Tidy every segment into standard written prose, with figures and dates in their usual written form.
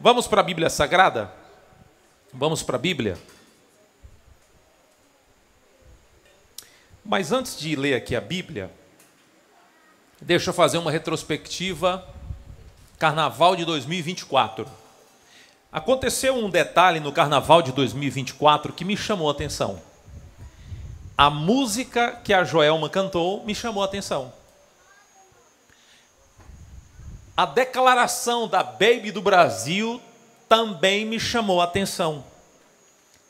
Vamos para a Bíblia Sagrada? Vamos para a Bíblia? Mas antes de ler aqui a Bíblia, deixa eu fazer uma retrospectiva Carnaval de 2024. Aconteceu um detalhe no Carnaval de 2024 que me chamou a atenção. A música que a Joelma cantou me chamou a atenção. A declaração da Baby do Brasil também me chamou a atenção.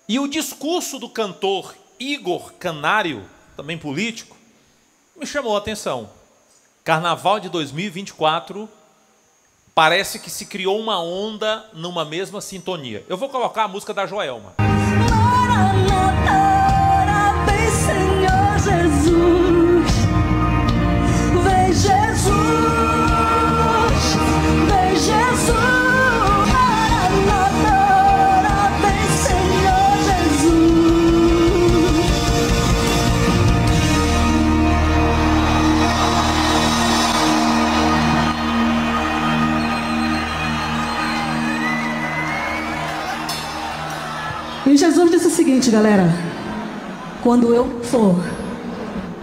E o discurso do cantor Igor Canário, também político, me chamou a atenção. Carnaval de 2024, parece que se criou uma onda numa mesma sintonia. Eu vou colocar a música da Joelma. Vem, Senhor Jesus, vem Jesus, vem Jesus, vem Senhor Jesus. E Jesus disse o seguinte, galera: quando eu for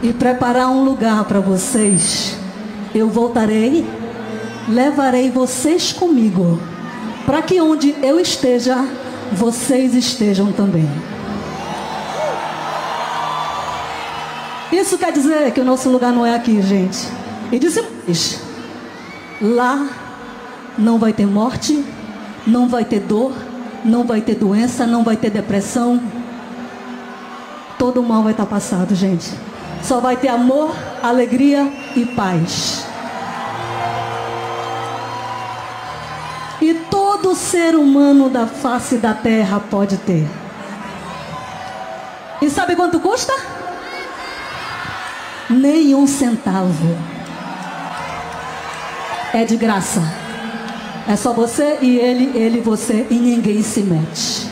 e preparar um lugar para vocês, eu voltarei, levarei vocês comigo, para que onde eu esteja, vocês estejam também. Isso quer dizer que o nosso lugar não é aqui, gente. E disse mais: lá não vai ter morte, não vai ter dor, não vai ter doença, não vai ter depressão. Todo o mal vai estar passado, gente. Só vai ter amor, alegria e paz. E todo ser humano da face da terra pode ter. E sabe quanto custa? Nem um centavo. É de graça. É só você e ele e você, e ninguém se mete.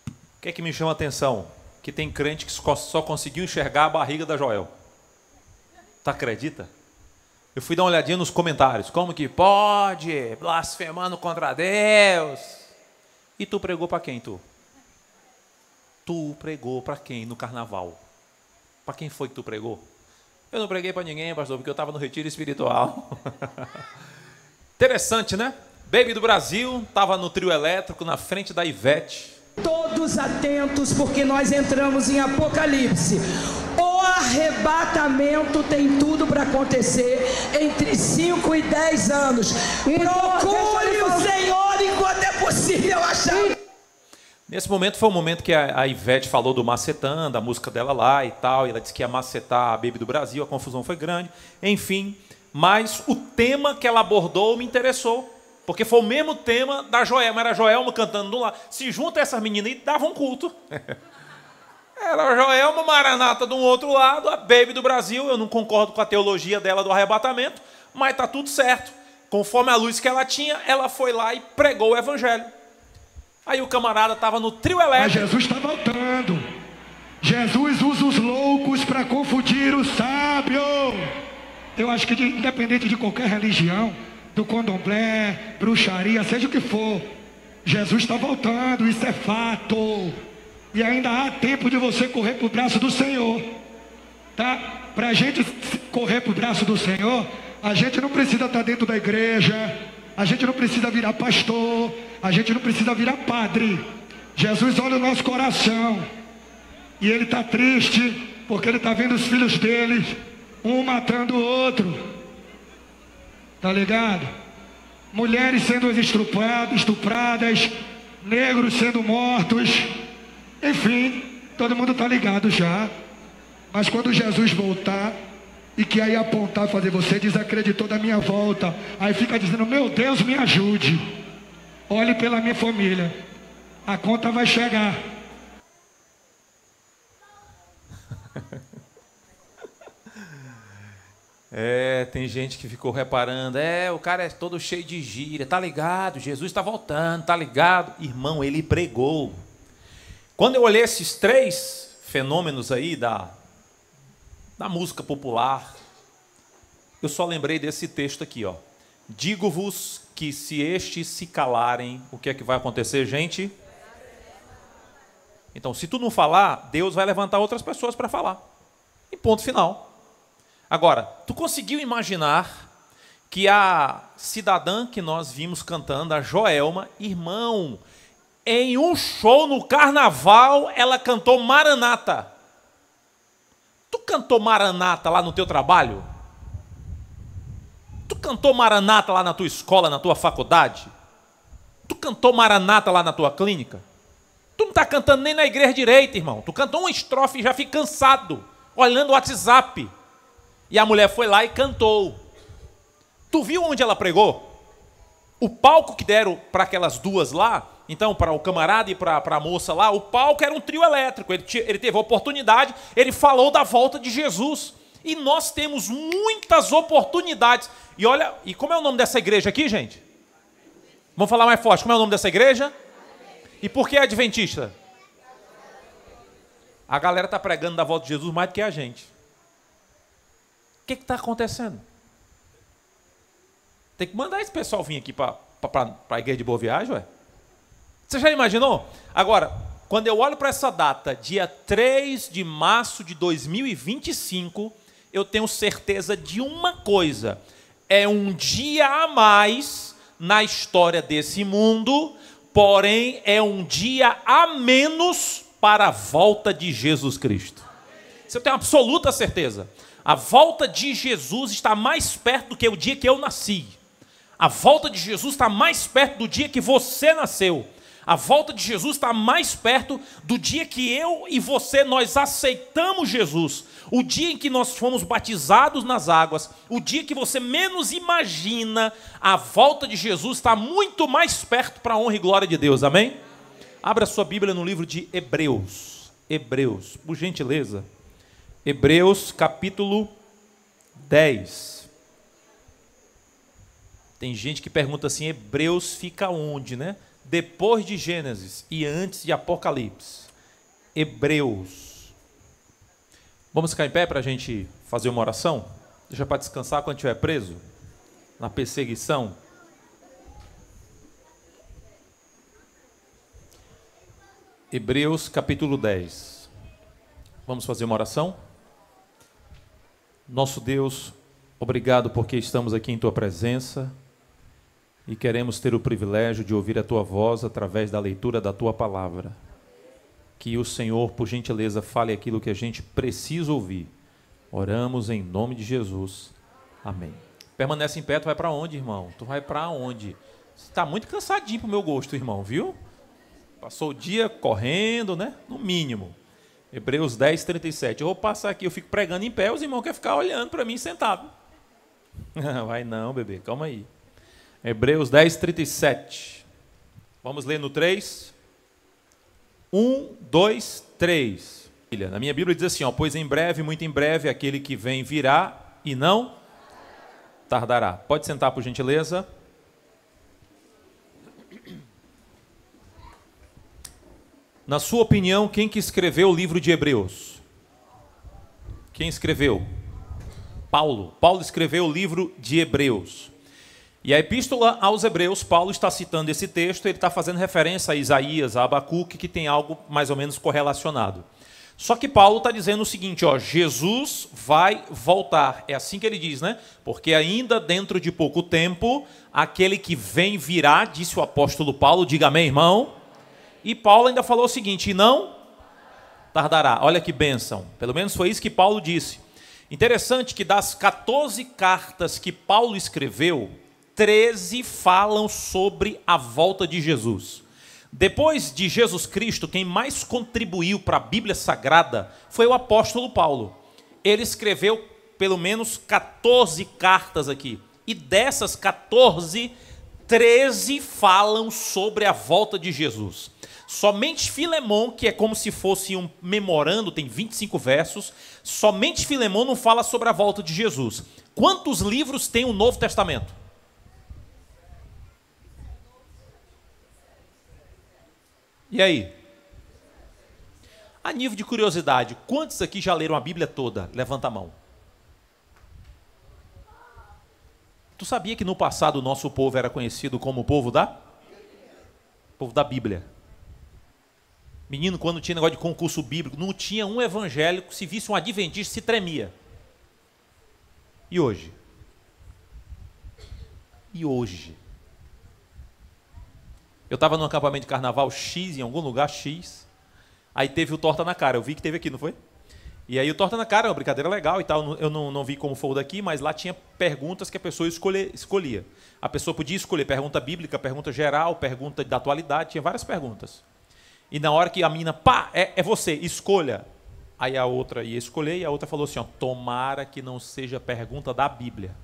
O que é que me chama a atenção? Que tem crente que só conseguiu enxergar a barriga da Joel. Tu acredita? Eu fui dar uma olhadinha nos comentários. Como que pode? Blasfemando contra Deus. E tu pregou para quem, tu? Tu pregou para quem no carnaval? Para quem foi que tu pregou? Eu não preguei para ninguém, pastor, porque eu estava no retiro espiritual. Interessante, né? Baby do Brasil estava no trio elétrico na frente da Ivete. Todos atentos, porque nós entramos em Apocalipse. O arrebatamento tem tudo para acontecer entre 5 e 10 anos. Procure o Senhor enquanto é possível achar. Nesse momento foi o momento que a Ivete falou do macetando, da música dela lá e tal, e ela disse que ia macetar a Baby do Brasil, a confusão foi grande, enfim. Mas o tema que ela abordou me interessou, porque foi o mesmo tema da Joelma, era a Joelma cantando de um lado. Se junta essas meninas e dava um culto. Era a Joelma, Maranata de um outro lado, a Baby do Brasil. Eu não concordo com a teologia dela do arrebatamento, mas está tudo certo. Conforme a luz que ela tinha, ela foi lá e pregou o evangelho. Aí o camarada estava no trio elétrico. Mas Jesus está voltando. Jesus usa os loucos para confundir o sábio. Eu acho que independente de qualquer religião, do candomblé, bruxaria, seja o que for, Jesus está voltando, isso é fato. E ainda há tempo de você correr para o braço do Senhor, tá? Para a gente correr para o braço do Senhor, a gente não precisa estar dentro da igreja, a gente não precisa virar pastor, a gente não precisa virar padre. Jesus olha o nosso coração e Ele está triste porque Ele está vendo os filhos dele, um matando o outro. Tá ligado? Mulheres sendo estupradas, negros sendo mortos. Enfim, todo mundo tá ligado já. Mas quando Jesus voltar e que aí apontar, fazer: você desacreditou da minha volta, aí fica dizendo: meu Deus, me ajude, olhe pela minha família, a conta vai chegar. Tem gente que ficou reparando, o cara é todo cheio de gíria, tá ligado? Jesus está voltando, tá ligado? Irmão, ele pregou. Quando eu olhei esses três fenômenos aí da música popular, eu só lembrei desse texto aqui, ó. Digo-vos que se estes se calarem, o que é que vai acontecer, gente? Então, se tu não falar, Deus vai levantar outras pessoas para falar. E ponto final. Agora, tu conseguiu imaginar que a cidadã que nós vimos cantando, a Joelma, irmão, em um show no carnaval, ela cantou Maranata. Tu cantou Maranata lá no teu trabalho? Tu cantou Maranata lá na tua escola, na tua faculdade? Tu cantou Maranata lá na tua clínica? Tu não está cantando nem na igreja direita, irmão. Tu cantou uma estrofe e já fica cansado, olhando o WhatsApp. E a mulher foi lá e cantou. Tu viu onde ela pregou? O palco que deram para aquelas duas lá, então para o camarada e para a moça lá, o palco era um trio elétrico. Ele teve a oportunidade, ele falou da volta de Jesus. E nós temos muitas oportunidades. E olha, e como é o nome dessa igreja aqui, gente? Vamos falar mais forte. Como é o nome dessa igreja? E por que é adventista? A galera está pregando da volta de Jesus mais do que a gente. O que está acontecendo? Tem que mandar esse pessoal vir aqui para a igreja de Boa Viagem, ué. Você já imaginou? Agora, quando eu olho para essa data, dia 3 de março de 2025, eu tenho certeza de uma coisa. É um dia a mais na história desse mundo, porém é um dia a menos para a volta de Jesus Cristo. Isso eu tenho absoluta certeza. A volta de Jesus está mais perto do que o dia que eu nasci. A volta de Jesus está mais perto do dia que você nasceu. A volta de Jesus está mais perto do dia que eu e você, nós aceitamos Jesus. O dia em que nós fomos batizados nas águas, o dia que você menos imagina, a volta de Jesus está muito mais perto para a honra e glória de Deus, amém? Abra sua Bíblia no livro de Hebreus. Hebreus, por gentileza. Hebreus capítulo 10. Tem gente que pergunta assim, Hebreus fica onde, né? Depois de Gênesis e antes de Apocalipse. Hebreus. Vamos ficar em pé para a gente fazer uma oração? Deixa para descansar quando estiver preso, na perseguição. Hebreus capítulo 10. Vamos fazer uma oração? Nosso Deus, obrigado porque estamos aqui em Tua presença e queremos ter o privilégio de ouvir a Tua voz através da leitura da Tua palavra. Que o Senhor, por gentileza, fale aquilo que a gente precisa ouvir. Oramos em nome de Jesus. Amém. Permanece em pé, tu vai para onde, irmão? Tu vai para onde? Você está muito cansadinho para o meu gosto, irmão, viu? Passou o dia correndo, né? No mínimo. Hebreus 10, 37. Eu vou passar aqui, eu fico pregando em pé, os irmãos querem ficar olhando para mim sentado. Vai não, bebê, calma aí. Hebreus 10, 37. Vamos ler no 3. 1, 2, 3. Na minha Bíblia diz assim, ó, pois em breve, muito em breve, aquele que vem virá e não tardará. Pode sentar, por gentileza. Na sua opinião, quem que escreveu o livro de Hebreus? Quem escreveu? Paulo. Paulo escreveu o livro de Hebreus. E a epístola aos Hebreus, Paulo está citando esse texto, ele está fazendo referência a Isaías, a Abacuque, que tem algo mais ou menos correlacionado. Só que Paulo está dizendo o seguinte, ó, Jesus vai voltar. É assim que ele diz, né? Porque ainda dentro de pouco tempo, aquele que vem virá, disse o apóstolo Paulo, diga amém, irmão. E Paulo ainda falou o seguinte, e não tardará. Olha que bênção. Pelo menos foi isso que Paulo disse. Interessante que das 14 cartas que Paulo escreveu, 13 falam sobre a volta de Jesus. Depois de Jesus Cristo, quem mais contribuiu para a Bíblia Sagrada foi o apóstolo Paulo. Ele escreveu pelo menos 14 cartas aqui. E dessas 14, 13 falam sobre a volta de Jesus. Somente Filemão, que é como se fosse um memorando, tem 25 versos, somente Filemão não fala sobre a volta de Jesus. Quantos livros tem o Novo Testamento? E aí? A nível de curiosidade, quantos aqui já leram a Bíblia toda? Levanta a mão. Tu sabia que no passado o nosso povo era conhecido como o povo da Bíblia? Menino, quando tinha negócio de concurso bíblico, não tinha um evangélico, se visse um adventista, se tremia. E hoje? Eu estava num acampamento de carnaval X, em algum lugar X, aí teve o Torta na Cara, eu vi que teve aqui, não foi? E aí o Torta na Cara, uma brincadeira legal e tal, eu não vi como foi o daqui, mas lá tinha perguntas que a pessoa escolhia. A pessoa podia escolher pergunta bíblica, pergunta geral, pergunta da atualidade, tinha várias perguntas. E na hora que a menina, é você, escolha. Aí a outra ia escolher e a outra falou assim, ó, tomara que não seja pergunta da Bíblia.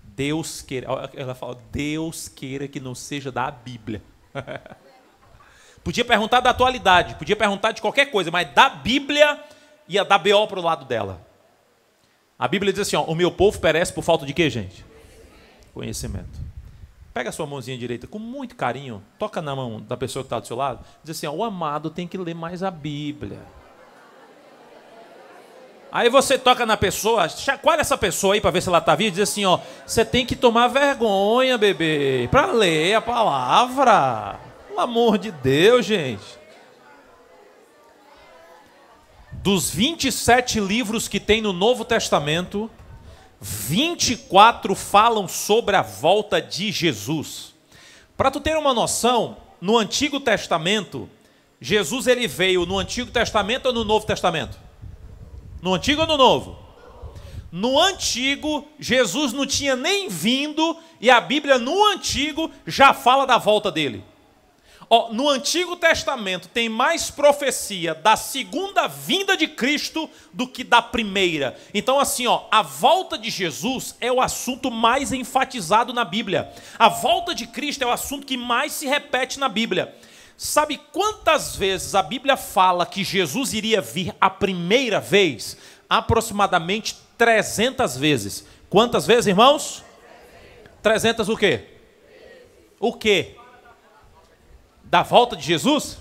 Deus queira, ela fala, Deus queira que não seja da Bíblia. Podia perguntar da atualidade, podia perguntar de qualquer coisa, mas da Bíblia ia dar BO para o lado dela. A Bíblia diz assim, ó, o meu povo perece por falta de quê, gente? Conhecimento. Pega a sua mãozinha direita com muito carinho, toca na mão da pessoa que está do seu lado, diz assim, ó, o amado tem que ler mais a Bíblia. Aí você toca na pessoa, chacoalha essa pessoa aí para ver se ela está viva e diz assim, ó, você tem que tomar vergonha, bebê, para ler a palavra. Pelo amor de Deus, gente. Dos 27 livros que tem no Novo Testamento, 24 falam sobre a volta de Jesus. Para tu ter uma noção, no Antigo Testamento, Jesus ele veio no Antigo Testamento ou no Novo Testamento? No Antigo ou no Novo? No Antigo, Jesus não tinha nem vindo e a Bíblia no Antigo já fala da volta dele. Ó, no Antigo Testamento tem mais profecia da segunda vinda de Cristo do que da primeira. Então assim, ó, a volta de Jesus é o assunto mais enfatizado na Bíblia. A volta de Cristo é o assunto que mais se repete na Bíblia. Sabe quantas vezes a Bíblia fala que Jesus iria vir a primeira vez? Aproximadamente 300 vezes. Quantas vezes, irmãos? 300 o quê? O quê? Da volta de Jesus?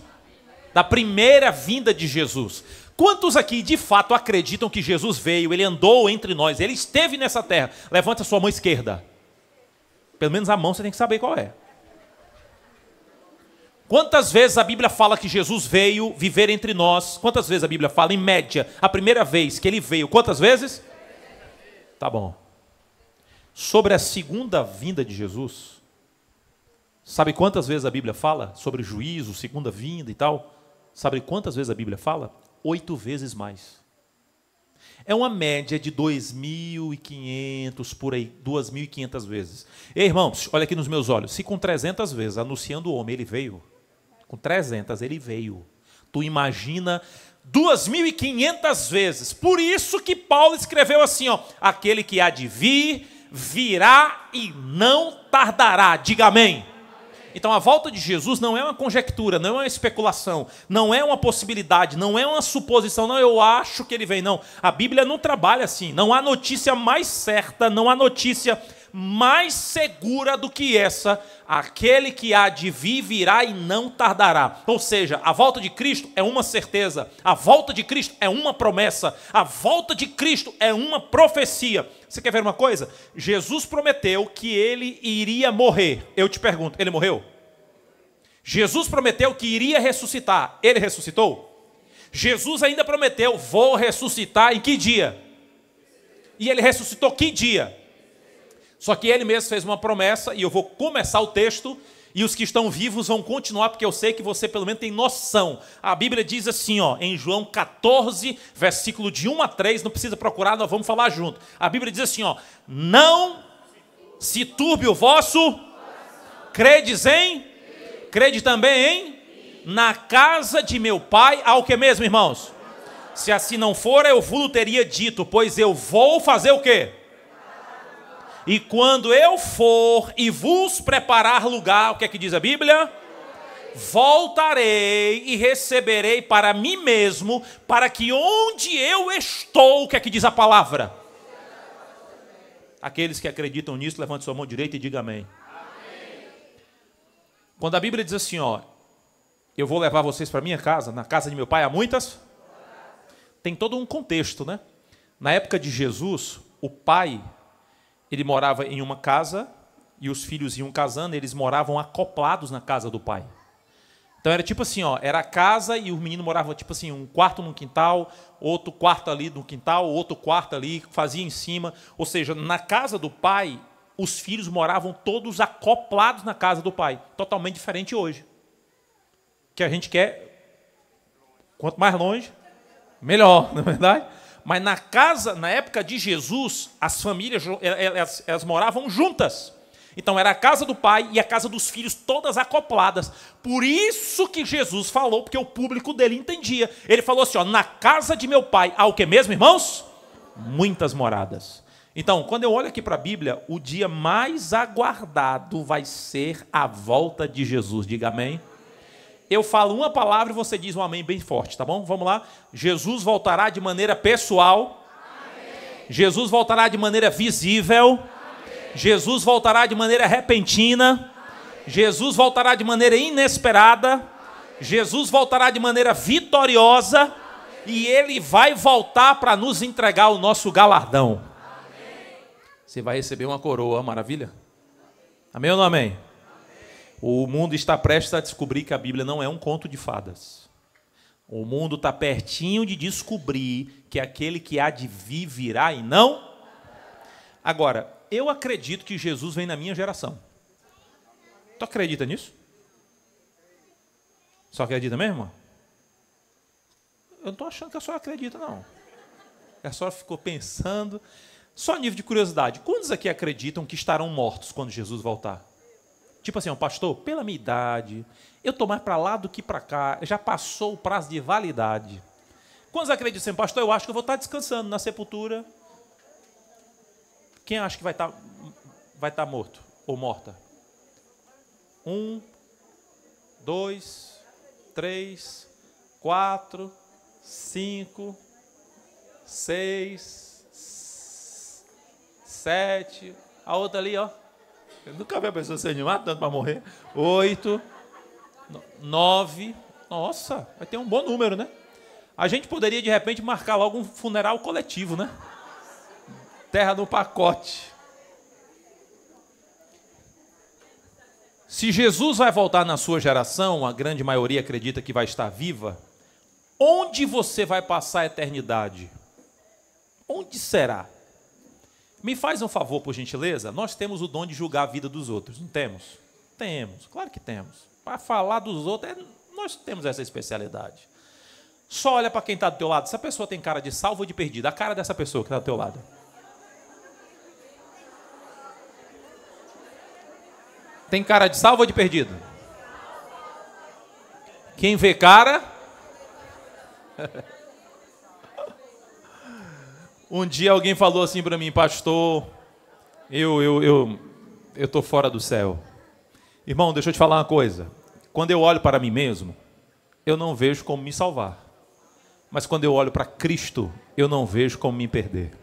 Da primeira vinda de Jesus. Quantos aqui de fato acreditam que Jesus veio, ele andou entre nós, ele esteve nessa terra? Levanta a sua mão esquerda. Pelo menos a mão você tem que saber qual é. Quantas vezes a Bíblia fala que Jesus veio viver entre nós? Quantas vezes a Bíblia fala, em média, a primeira vez que ele veio? Quantas vezes? Tá bom. Sobre a segunda vinda de Jesus, sabe quantas vezes a Bíblia fala sobre juízo, segunda vinda e tal? Sabe quantas vezes a Bíblia fala? 8 vezes mais. É uma média de 2.500 por aí, 2.500 vezes. Ei, irmãos, olha aqui nos meus olhos. Se com 300 vezes anunciando o homem ele veio, com 300 ele veio. Tu imagina 2.500 vezes. Por isso que Paulo escreveu assim, ó, aquele que há de vir, virá e não tardará. Diga amém. Então a volta de Jesus não é uma conjectura, não é uma especulação, não é uma possibilidade, não é uma suposição, não, eu acho que ele vem, não. A Bíblia não trabalha assim, não há notícia mais certa, não há notícia mais segura do que essa, aquele que há de vir virá e não tardará. Ou seja, a volta de Cristo é uma certeza, a volta de Cristo é uma promessa, a volta de Cristo é uma profecia. Você quer ver uma coisa? Jesus prometeu que ele iria morrer. Eu te pergunto, ele morreu? Jesus prometeu que iria ressuscitar. Ele ressuscitou? Jesus ainda prometeu, vou ressuscitar em que dia? E ele ressuscitou que dia? Só que ele mesmo fez uma promessa, e eu vou começar o texto, e os que estão vivos vão continuar, porque eu sei que você pelo menos tem noção. A Bíblia diz assim, ó, em João 14, versículo de 1 a 3, não precisa procurar, nós vamos falar junto. A Bíblia diz assim, ó, não se turbe o vosso, crede também em, na casa de meu pai, há o que mesmo, irmãos? Se assim não for, eu vos teria dito, pois eu vou fazer o quê? E quando eu for e vos preparar lugar, o que é que diz a Bíblia? Voltarei e receberei para mim mesmo, para que onde eu estou, o que é que diz a palavra? Aqueles que acreditam nisso, levante sua mão direita e diga amém. Quando a Bíblia diz assim, ó, eu vou levar vocês para minha casa, na casa de meu pai há muitas, tem todo um contexto, né? Na época de Jesus, o pai, Ele morava em uma casa e os filhos iam casando, eles moravam acoplados na casa do pai. Então era tipo assim, ó, era a casa e o menino morava tipo assim, um quarto no quintal, outro quarto ali no quintal, outro quarto ali, fazia em cima. Ou seja, na casa do pai, os filhos moravam todos acoplados na casa do pai. Totalmente diferente hoje. Que a gente quer, quanto mais longe, melhor, não é verdade? Mas na casa, na época de Jesus, as famílias elas moravam juntas. Então era a casa do pai e a casa dos filhos todas acopladas. Por isso que Jesus falou, porque o público dele entendia. Ele falou assim, ó, na casa de meu pai há o que mesmo, irmãos? Muitas moradas. Então, quando eu olho aqui para a Bíblia, o dia mais aguardado vai ser a volta de Jesus. Diga amém. Eu falo uma palavra e você diz um amém bem forte, tá bom? Vamos lá. Jesus voltará de maneira pessoal. Amém. Jesus voltará de maneira visível. Amém. Jesus voltará de maneira repentina. Amém. Jesus voltará de maneira inesperada. Amém. Jesus voltará de maneira vitoriosa. Amém. E Ele vai voltar para nos entregar o nosso galardão. Amém. Você vai receber uma coroa, maravilha? Amém ou não amém? O mundo está prestes a descobrir que a Bíblia não é um conto de fadas. O mundo está pertinho de descobrir que aquele que há de vir virá e não. Agora, eu acredito que Jesus vem na minha geração. Tu acredita nisso? Só acredita mesmo? Eu não estou achando que a senhora acredita, não. A senhora ficou pensando. Só a nível de curiosidade, quantos aqui acreditam que estarão mortos quando Jesus voltar? Tipo assim, pastor, pela minha idade, eu estou mais para lá do que para cá, já passou o prazo de validade. Quantos acreditam assim, pastor, eu acho que eu vou estar descansando na sepultura? Quem acha que vai estar morto ou morta? 1, 2, 3, 4, 5, 6, 7, a outra ali, ó. Eu nunca vi a pessoa se animar tanto para morrer. 8, 9. Nossa, vai ter um bom número, né? A gente poderia, de repente, marcar logo um funeral coletivo, né? Terra no pacote. Se Jesus vai voltar na sua geração, a grande maioria acredita que vai estar viva, onde você vai passar a eternidade? Onde será? Me faz um favor, por gentileza. Nós temos o dom de julgar a vida dos outros, não temos? Temos, claro que temos. Para falar dos outros, nós temos essa especialidade. Só olha para quem está do teu lado. Essa pessoa tem cara de salvo ou de perdida? A cara dessa pessoa que está do teu lado. Tem cara de salvo ou de perdido? Quem vê cara... Um dia alguém falou assim para mim, pastor, eu estou fora do céu. Irmão, deixa eu te falar uma coisa. Quando eu olho para mim mesmo, eu não vejo como me salvar. Mas quando eu olho para Cristo, eu não vejo como me perder.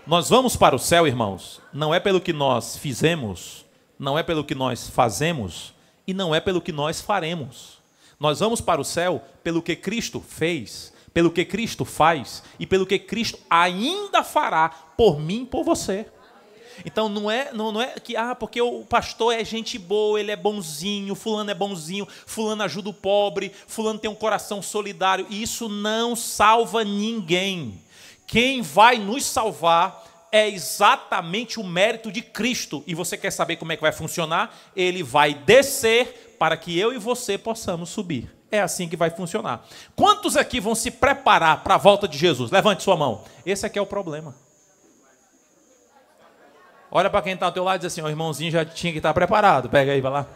Nós vamos para o céu, irmãos, não é pelo que nós fizemos, não é pelo que nós fazemos e não é pelo que nós faremos. Nós vamos para o céu pelo que Cristo fez, pelo que Cristo faz e pelo que Cristo ainda fará por mim e por você. Então não é que porque o pastor é gente boa, ele é bonzinho, fulano é bonzinho, fulano ajuda o pobre, fulano tem um coração solidário. Isso não salva ninguém. Quem vai nos salvar é exatamente o mérito de Cristo. E você quer saber como é que vai funcionar? Ele vai descer para que eu e você possamos subir. É assim que vai funcionar. Quantos aqui vão se preparar para a volta de Jesus? Levante sua mão. Esse aqui é o problema. Olha para quem está ao teu lado e diz assim, o irmãozinho já tinha que estar preparado. Pega aí, vai lá.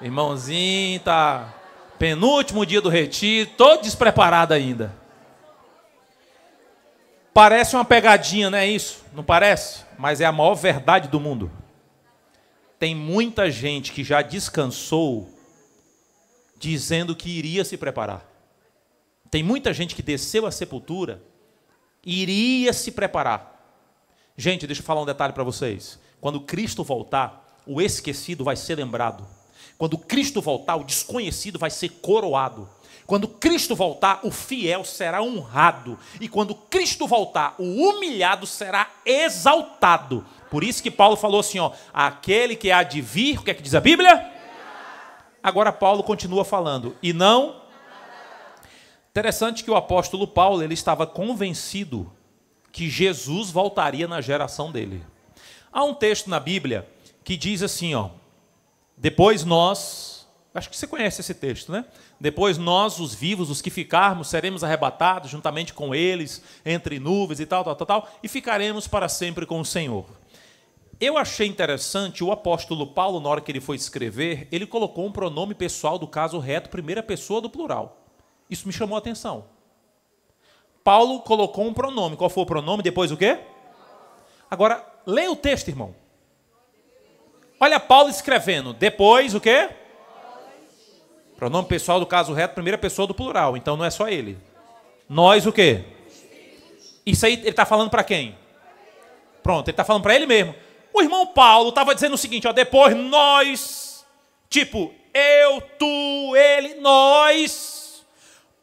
Irmãozinho está penúltimo dia do retiro, todo despreparado ainda. Parece uma pegadinha, não é isso? Não parece? Mas é a maior verdade do mundo. Tem muita gente que já descansou dizendo que iria se preparar. Tem muita gente que desceu à sepultura e iria se preparar. Gente, deixa eu falar um detalhe para vocês. Quando Cristo voltar, o esquecido vai ser lembrado. Quando Cristo voltar, o desconhecido vai ser coroado. Quando Cristo voltar, o fiel será honrado. E quando Cristo voltar, o humilhado será exaltado. Por isso que Paulo falou assim, ó, aquele que há de vir, o que é que diz a Bíblia? Agora Paulo continua falando, e não... Interessante que o apóstolo Paulo, ele estava convencido que Jesus voltaria na geração dele. Há um texto na Bíblia que diz assim, ó, depois nós, acho que você conhece esse texto, né? Depois nós, os vivos, os que ficarmos, seremos arrebatados juntamente com eles, entre nuvens e tal, e ficaremos para sempre com o Senhor. Eu achei interessante, o apóstolo Paulo, na hora que ele foi escrever, ele colocou um pronome pessoal do caso reto, primeira pessoa do plural. Isso me chamou a atenção. Paulo colocou um pronome. Qual foi o pronome? Depois o quê? Agora, leia o texto, irmão. Olha Paulo escrevendo. Depois o quê? Pronome pessoal do caso reto, primeira pessoa do plural. Então não é só ele. Nós o quê? Isso aí ele está falando para quem? Pronto, ele está falando para ele mesmo. O irmão Paulo estava dizendo o seguinte, ó, depois nós, tipo, eu, tu, ele, nós,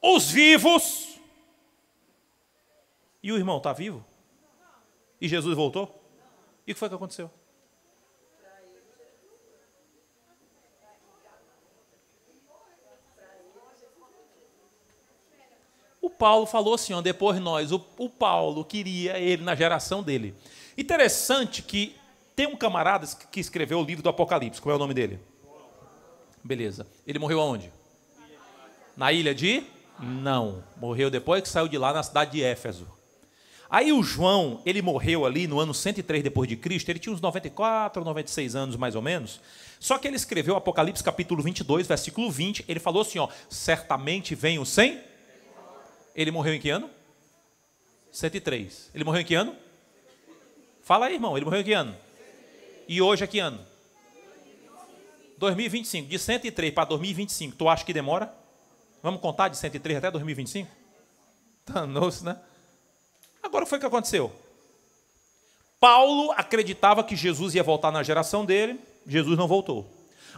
os vivos. E o irmão está vivo? E Jesus voltou? E o que foi que aconteceu? O Paulo falou assim, ó, depois nós, o Paulo queria ele na geração dele. Interessante que tem um camarada que escreveu o livro do Apocalipse. Como é o nome dele? Beleza. Ele morreu aonde? Na ilha de? Não. Morreu depois que saiu de lá na cidade de Éfeso. Aí o João, ele morreu ali no ano 103 depois de Cristo. Ele tinha uns 94 ou 96 anos mais ou menos. Só que ele escreveu Apocalipse capítulo 22, versículo 20. Ele falou assim, ó, certamente vem o 100. Ele morreu em que ano? 103. Ele morreu em que ano? Fala aí, irmão. Ele morreu em que ano? E hoje é que ano? 2025. De 103 para 2025, tu acha que demora? Vamos contar de 103 até 2025? Danou-se, né? Agora foi o que aconteceu. Paulo acreditava que Jesus ia voltar na geração dele. Jesus não voltou.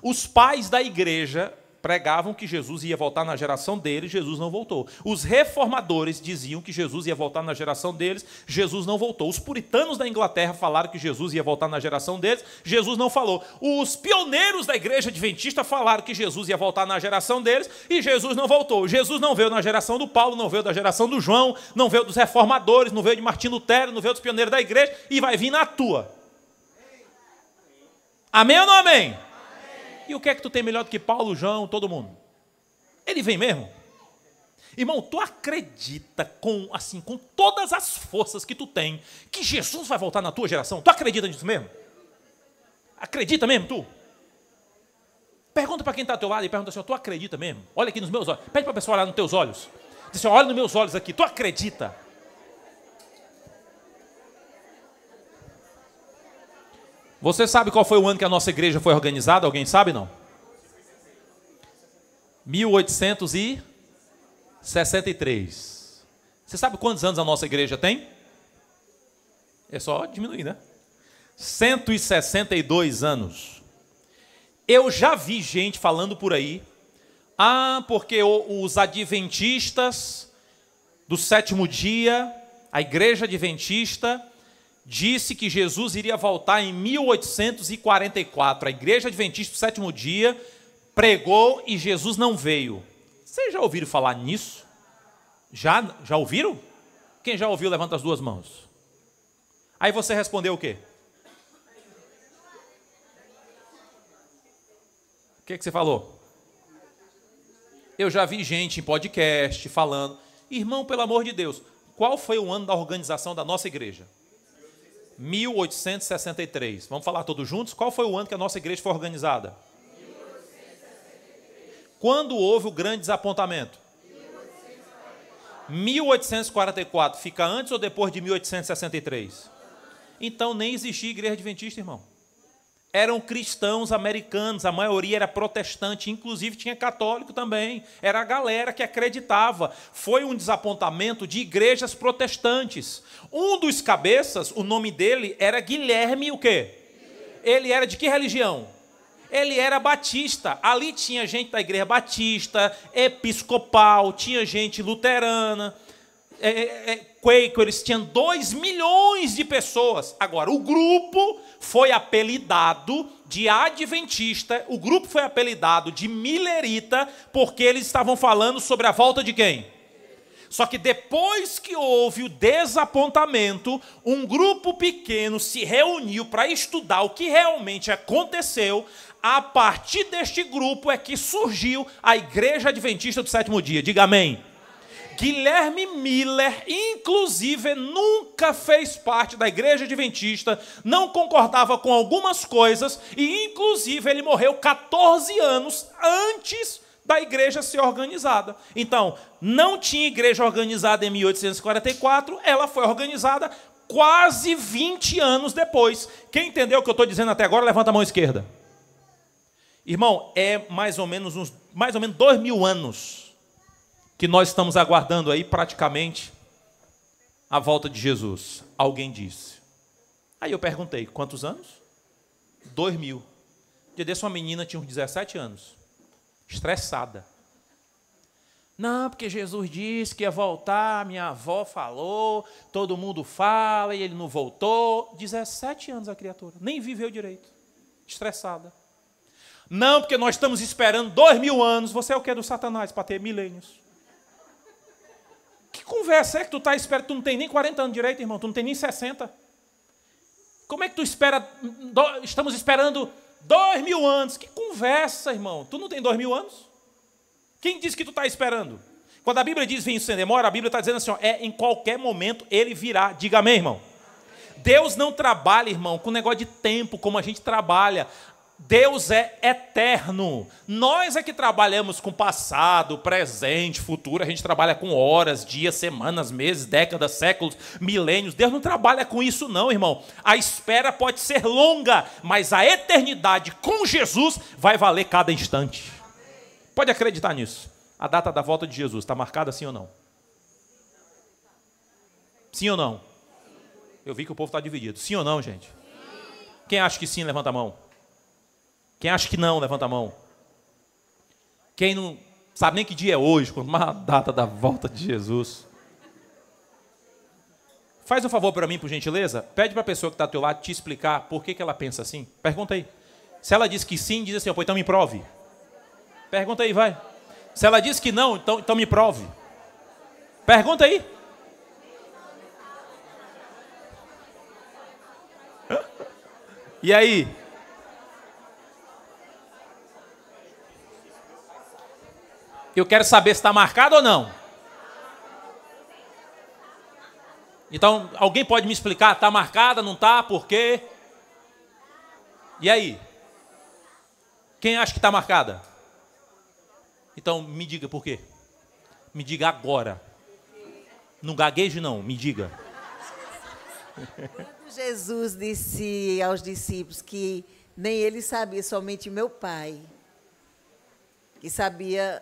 Os pais da igreja pregavam que Jesus ia voltar na geração deles, Jesus não voltou. Os reformadores diziam que Jesus ia voltar na geração deles, Jesus não voltou. Os puritanos da Inglaterra falaram que Jesus ia voltar na geração deles, Jesus não falou. Os pioneiros da igreja adventista falaram que Jesus ia voltar na geração deles e Jesus não voltou. Jesus não veio na geração do Paulo, não veio da geração do João, não veio dos reformadores, não veio de Martim Lutero, não veio dos pioneiros da igreja e vai vir na tua. Amém ou não amém? E o que é que tu tem melhor do que Paulo, João, todo mundo? Ele vem mesmo. Irmão, tu acredita com todas as forças que tu tem que Jesus vai voltar na tua geração? Tu acredita nisso mesmo? Acredita mesmo, tu? Pergunta para quem está ao teu lado e pergunta assim, tu acredita mesmo? Olha aqui nos meus olhos. Pede para a pessoa olhar nos teus olhos. Diz assim, olha nos meus olhos aqui. Tu acredita? Você sabe qual foi o ano que a nossa igreja foi organizada? Alguém sabe, não? 1863. Você sabe quantos anos a nossa igreja tem? É só diminuir, né? 162 anos. Eu já vi gente falando por aí, porque os adventistas do sétimo dia, a igreja adventista, disse que Jesus iria voltar em 1844. A igreja adventista do sétimo dia pregou e Jesus não veio. Vocês já ouviram falar nisso? Já ouviram? Quem já ouviu, levanta as duas mãos. Aí você respondeu o quê? O que você falou? Eu já vi gente em podcast falando. Irmão, pelo amor de Deus, qual foi o ano da organização da nossa igreja? 1863. Vamos falar todos juntos? Qual foi o ano que a nossa igreja foi organizada? 1863. Quando houve o grande desapontamento? 1844. Fica antes ou depois de 1863? Então nem existia igreja adventista, irmão. Eram cristãos americanos, a maioria era protestante, inclusive tinha católico também. Era a galera que acreditava. Foi um desapontamento de igrejas protestantes. Um dos cabeças, o nome dele era Guilherme o quê? Ele era de que religião? ele era batista. Ali tinha gente da igreja batista, episcopal, tinha gente luterana, Quaker, eles tinham 2 milhões de pessoas. Agora, o grupo foi apelidado de adventista, o grupo foi apelidado de milerita, porque eles estavam falando sobre a volta de quem? Só que depois que houve o desapontamento, um grupo pequeno se reuniu para estudar o que realmente aconteceu. A partir deste grupo é que surgiu a Igreja Adventista do Sétimo Dia. Diga amém. Guilherme Miller, inclusive, nunca fez parte da Igreja Adventista, não concordava com algumas coisas e, inclusive, ele morreu 14 anos antes da igreja ser organizada. Então, não tinha igreja organizada em 1844, ela foi organizada quase 20 anos depois. Quem entendeu o que eu estou dizendo até agora, levanta a mão esquerda. Irmão, é mais ou menos 2.000 anos que nós estamos aguardando aí praticamente a volta de Jesus. Alguém disse. Aí eu perguntei, quantos anos? 2.000. Dia desse uma menina tinha uns 17 anos, estressada. Não, porque Jesus disse que ia voltar, minha avó falou, todo mundo fala e ele não voltou. 17 anos a criatura, nem viveu direito, estressada. Não, porque nós estamos esperando 2.000 anos. Você é o que do Satanás para ter milênios? Que conversa é que tu está esperando? Tu não tem nem 40 anos direito, irmão. Tu não tem nem 60. Como é que tu espera? Estamos esperando 2.000 anos. Que conversa, irmão. Tu não tem 2.000 anos? Quem disse que tu está esperando? Quando a Bíblia diz vem sem demora, a Bíblia está dizendo assim, ó, em qualquer momento ele virá. Diga amém, irmão. Deus não trabalha, irmão, com negócio de tempo como a gente trabalha. Deus é eterno. Nós é que trabalhamos com passado, presente, futuro. A gente trabalha com horas, dias, semanas, meses, décadas, séculos, milênios. Deus não trabalha com isso não, irmão. A espera pode ser longa, mas a eternidade com Jesus vai valer cada instante. Pode acreditar nisso. A data da volta de Jesus está marcada sim ou não? Sim ou não? Eu vi que o povo está dividido. Sim ou não, gente? Quem acha que sim, levanta a mão. Quem acha que não, levanta a mão. Quem não sabe nem que dia é hoje, quando uma data da volta de Jesus. Faz um favor para mim, por gentileza. Pede para a pessoa que está ao teu lado te explicar por que ela pensa assim. Pergunta aí. Se ela diz que sim, diz assim, oh, então me prove. Pergunta aí, vai. Se ela diz que não, então me prove. Pergunta aí. E aí? Eu quero saber se está marcado ou não. Então, alguém pode me explicar? Está marcada, não está? Por quê? E aí? Quem acha que está marcada? Então, me diga por quê. Me diga agora. Não gagueje, não. Me diga. Quando Jesus disse aos discípulos que nem ele sabia, somente meu Pai, que sabia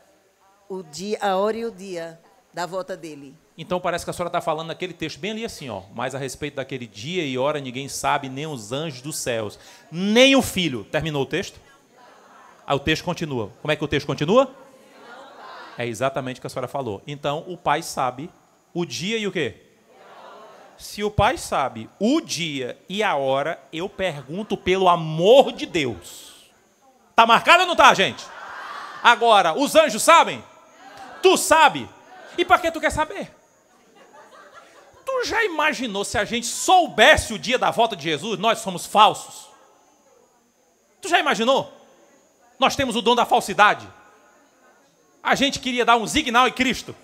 o dia, a hora e o dia da volta dele. Então parece que a senhora está falando naquele texto bem ali assim, ó. Mas a respeito daquele dia e hora ninguém sabe, nem os anjos dos céus, nem o Filho. Terminou o texto? Aí o texto continua. Como é que o texto continua? É exatamente o que a senhora falou. Então o Pai sabe o dia e o quê? Se o Pai sabe o dia e a hora, eu pergunto pelo amor de Deus. Está marcado ou não está, gente? Agora, os anjos sabem? Tu sabe? E para que tu quer saber? Tu já imaginou se a gente soubesse o dia da volta de Jesus, nós somos falsos? Tu já imaginou? Nós temos o dom da falsidade. A gente queria dar um signal em Cristo,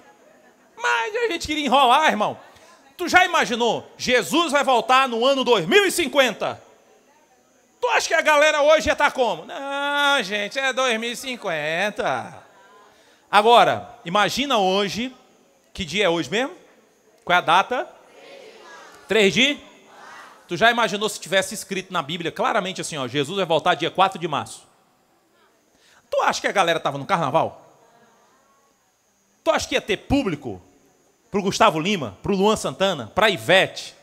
mas a gente queria enrolar, irmão. Tu já imaginou? Jesus vai voltar no ano 2050. Tu acha que a galera hoje já está como? Não, gente, é 2050. Agora, imagina hoje, que dia é hoje mesmo? Qual é a data? 3 de? Tu já imaginou se tivesse escrito na Bíblia claramente assim, ó, Jesus vai voltar dia 4 de março. Tu acha que a galera estava no carnaval? Tu acha que ia ter público para o Gustavo Lima, para o Luan Santana, para a Ivete,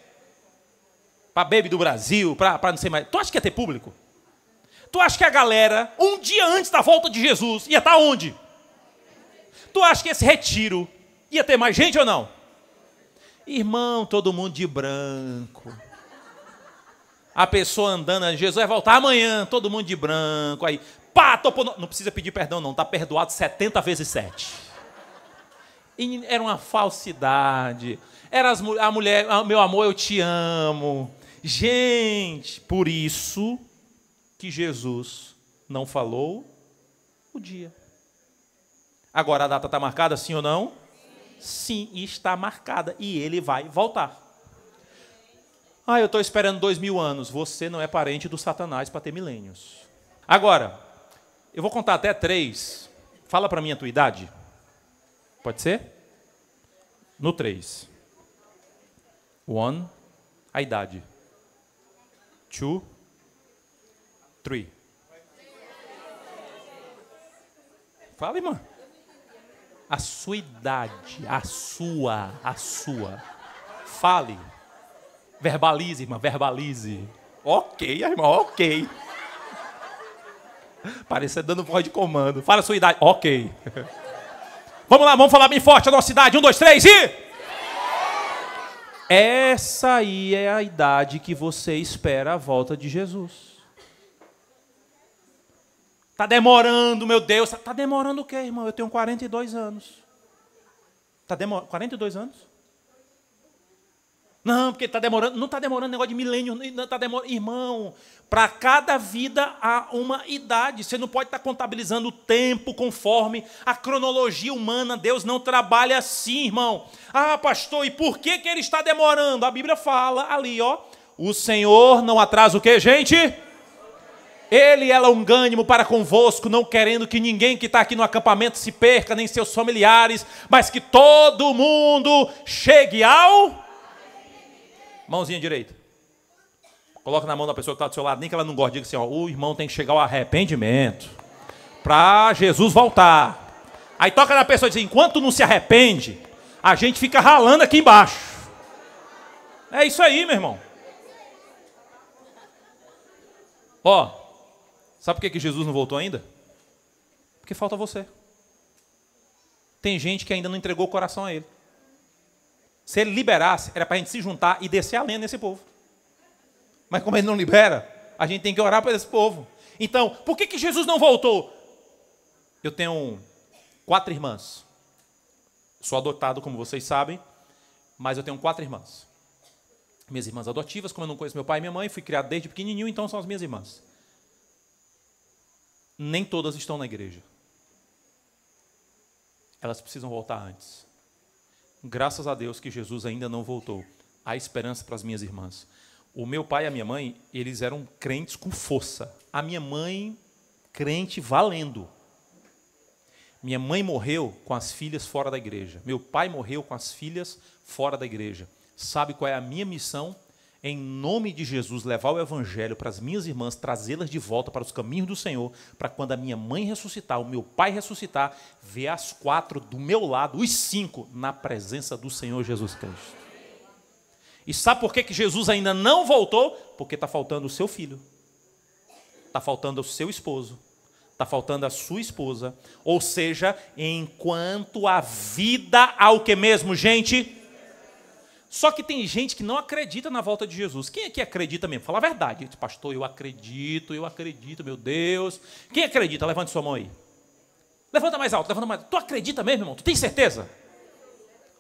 para a Baby do Brasil, para não sei mais? Tu acha que ia ter público? Tu acha que a galera, um dia antes da volta de Jesus, ia estar onde? Tu acha que esse retiro ia ter mais gente ou não? Irmão, todo mundo de branco. A pessoa andando, Jesus vai voltar amanhã, todo mundo de branco. Aí, pá, topou. Não precisa pedir perdão não, está perdoado 70 vezes 7. E era uma falsidade. Era a mulher, meu amor, eu te amo. Gente, por isso que Jesus não falou o dia. Agora a data está marcada, sim ou não? Sim, está marcada. E ele vai voltar. Ah, eu estou esperando 2000 anos. Você não é parente do Satanás para ter milênios. Agora, eu vou contar até 3. Fala para mim a tua idade. Pode ser? No 3. 1, a idade. 2, 3. Fala, irmã. A sua idade, a sua. Fale. Verbalize, irmã, verbalize. Ok, irmã, ok. Parece dando voz de comando. Fala a sua idade. Ok. Vamos lá, vamos falar bem forte a nossa idade. 1, 2, 3 e... Essa aí é a idade que você espera a volta de Jesus. Está demorando, meu Deus. Está demorando o quê, irmão? Eu tenho 42 anos. Está demorando 42 anos? Não, porque está demorando. Não está demorando negócio de milênio. Não está demorando. Irmão, para cada vida há uma idade. Você não pode estar contabilizando o tempo conforme a cronologia humana. Deus não trabalha assim, irmão. Ah, pastor, e por que ele está demorando? A Bíblia fala ali, ó. O Senhor não atrasa o quê, gente? Ele é longânimo para convosco, não querendo que ninguém que está aqui no acampamento se perca, nem seus familiares, mas que todo mundo chegue ao... Mãozinha direita. Coloca na mão da pessoa que está do seu lado, nem que ela não goste, diga assim, ó, o irmão tem que chegar ao arrependimento para Jesus voltar. Aí toca na pessoa e diz, enquanto não se arrepende, a gente fica ralando aqui embaixo. É isso aí, meu irmão. Ó, sabe por que Jesus não voltou ainda? Porque falta você. Tem gente que ainda não entregou o coração a ele. Se ele liberasse, era para a gente se juntar e descer a lenha nesse povo. Mas como ele não libera, a gente tem que orar para esse povo. Então, por que Jesus não voltou? Eu tenho 4 irmãs. Sou adotado, como vocês sabem, mas eu tenho 4 irmãs. Minhas irmãs adotivas, como eu não conheço meu pai e minha mãe, fui criado desde pequenininho, então são as minhas irmãs. Nem todas estão na igreja. Elas precisam voltar antes. Graças a Deus que Jesus ainda não voltou. Há esperança para as minhas irmãs. O meu pai e a minha mãe, eles eram crentes com força. A minha mãe, crente valendo. Minha mãe morreu com as filhas fora da igreja. Meu pai morreu com as filhas fora da igreja. Sabe qual é a minha missão? Em nome de Jesus, levar o evangelho para as minhas irmãs, trazê-las de volta para os caminhos do Senhor, para quando a minha mãe ressuscitar, o meu pai ressuscitar, ver as 4 do meu lado, os 5, na presença do Senhor Jesus Cristo. E sabe por que Jesus ainda não voltou? Porque está faltando o seu filho, está faltando o seu esposo, está faltando a sua esposa. Ou seja, enquanto a vida há o que mesmo, gente? Só que tem gente que não acredita na volta de Jesus. Quem aqui acredita mesmo? Fala a verdade. Pastor, eu acredito, meu Deus. Quem acredita? Levante sua mão aí. Levanta mais alto, levanta mais alto. Tu acredita mesmo, irmão? Tu tem certeza?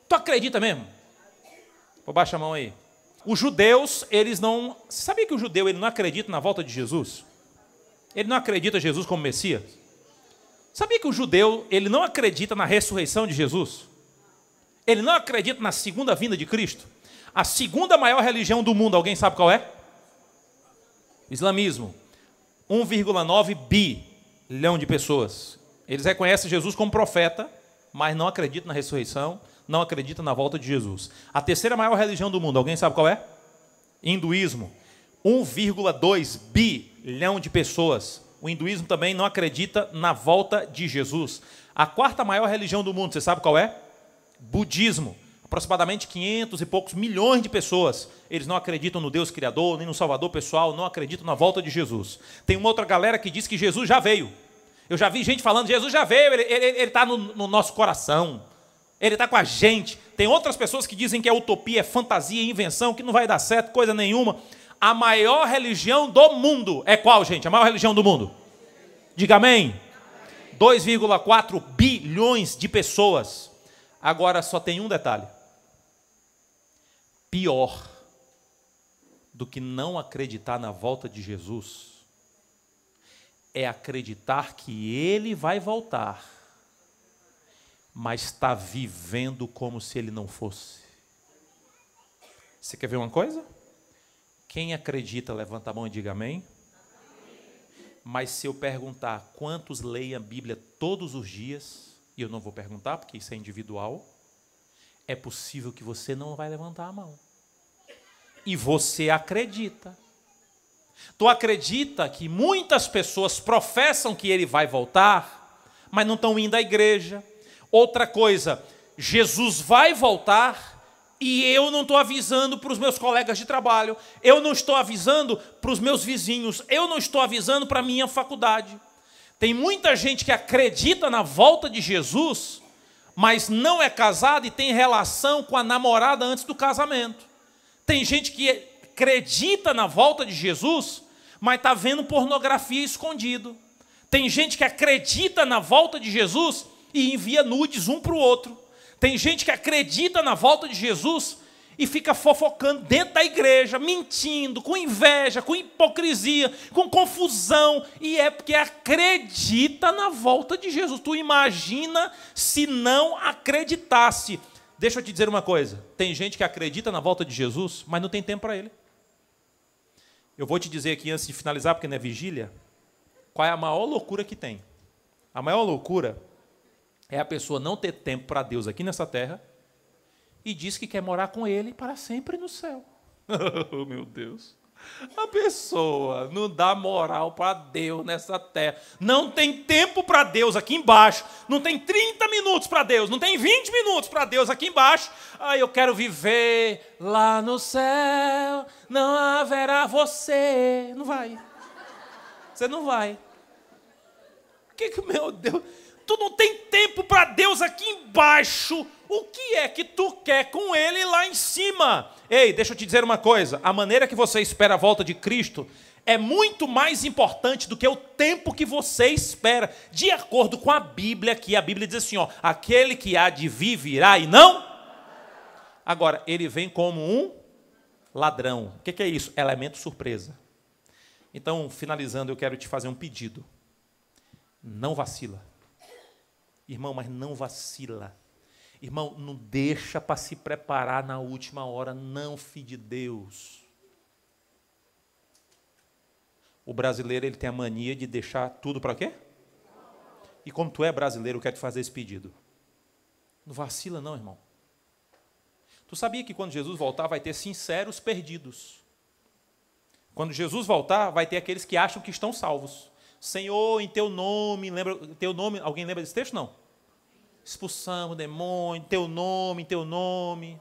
Tu acredita mesmo? Pô, baixa a mão aí. Os judeus, eles não... Você sabia que o judeu ele não acredita na volta de Jesus? Ele não acredita em Jesus como Messias? Sabia que o judeu ele não acredita na ressurreição de Jesus? Ele não acredita na segunda vinda de Cristo? A segunda maior religião do mundo, alguém sabe qual é? Islamismo. 1,9 bilhão de pessoas. Eles reconhecem Jesus como profeta, mas não acreditam na ressurreição, não acreditam na volta de Jesus. A terceira maior religião do mundo, alguém sabe qual é? Hinduísmo. 1,2 bilhão de pessoas. O hinduísmo também não acredita na volta de Jesus. A quarta maior religião do mundo, você sabe qual é? Budismo. Aproximadamente 500 e poucos milhões de pessoas, eles não acreditam no Deus Criador, nem no Salvador pessoal, não acreditam na volta de Jesus. Tem uma outra galera que diz que Jesus já veio. Eu já vi gente falando, Jesus já veio, ele está no nosso coração, ele está com a gente. Tem outras pessoas que dizem que é utopia, é fantasia, é invenção, que não vai dar certo, coisa nenhuma. A maior religião do mundo é qual, gente? A maior religião do mundo? Diga amém. 2,4 bilhões de pessoas. Agora só tem um detalhe. Pior do que não acreditar na volta de Jesus é acreditar que ele vai voltar, mas está vivendo como se ele não fosse. Você quer ver uma coisa? Quem acredita, levanta a mão e diga amém. Mas se eu perguntar quantos leem a Bíblia todos os dias, e eu não vou perguntar porque isso é individual, é possível que você não vai levantar a mão. E você acredita. Tu acredita que muitas pessoas professam que ele vai voltar, mas não estão indo à igreja. Outra coisa, Jesus vai voltar e eu não estou avisando para os meus colegas de trabalho, eu não estou avisando para os meus vizinhos, eu não estou avisando para a minha faculdade. Tem muita gente que acredita na volta de Jesus, mas não é casada e tem relação com a namorada antes do casamento. Tem gente que acredita na volta de Jesus, mas está vendo pornografia escondido. Tem gente que acredita na volta de Jesus e envia nudes um para o outro. Tem gente que acredita na volta de Jesus e fica fofocando dentro da igreja, mentindo, com inveja, com hipocrisia, com confusão, e é porque acredita na volta de Jesus. Tu imagina se não acreditasse. Deixa eu te dizer uma coisa, tem gente que acredita na volta de Jesus, mas não tem tempo para ele. Eu vou te dizer aqui, antes de finalizar, porque não é vigília, qual é a maior loucura que tem. A maior loucura é a pessoa não ter tempo para Deus aqui nessa terra e diz que quer morar com Ele para sempre no céu. Oh, meu Deus. A pessoa não dá moral para Deus nessa terra. Não tem tempo para Deus aqui embaixo. Não tem 30 minutos para Deus. Não tem 20 minutos para Deus aqui embaixo. Ah, eu quero viver lá no céu. Não haverá você. Não vai. Você não vai. Meu Deus. Tu não tem tempo para Deus aqui embaixo. O que é que tu quer com Ele lá em cima? Ei, deixa eu te dizer uma coisa. A maneira que você espera a volta de Cristo é muito mais importante do que o tempo que você espera. De acordo com a Bíblia, que a Bíblia diz assim, ó, aquele que há de vir virá e não. Agora, ele vem como um ladrão. O que é isso? Elemento surpresa. Então, finalizando, eu quero te fazer um pedido. Não vacila. Irmão, mas não vacila. Irmão, não deixa para se preparar na última hora, não, filho de Deus. O brasileiro, ele tem a mania de deixar tudo para quê? E como tu é brasileiro, eu quero te fazer esse pedido. Não vacila não, irmão. Tu sabia que quando Jesus voltar, vai ter sinceros perdidos. Quando Jesus voltar, vai ter aqueles que acham que estão salvos. Senhor, em teu nome, lembra teu nome? Alguém lembra desse texto? Não. Expulsamos o demônio, em teu nome, em teu nome.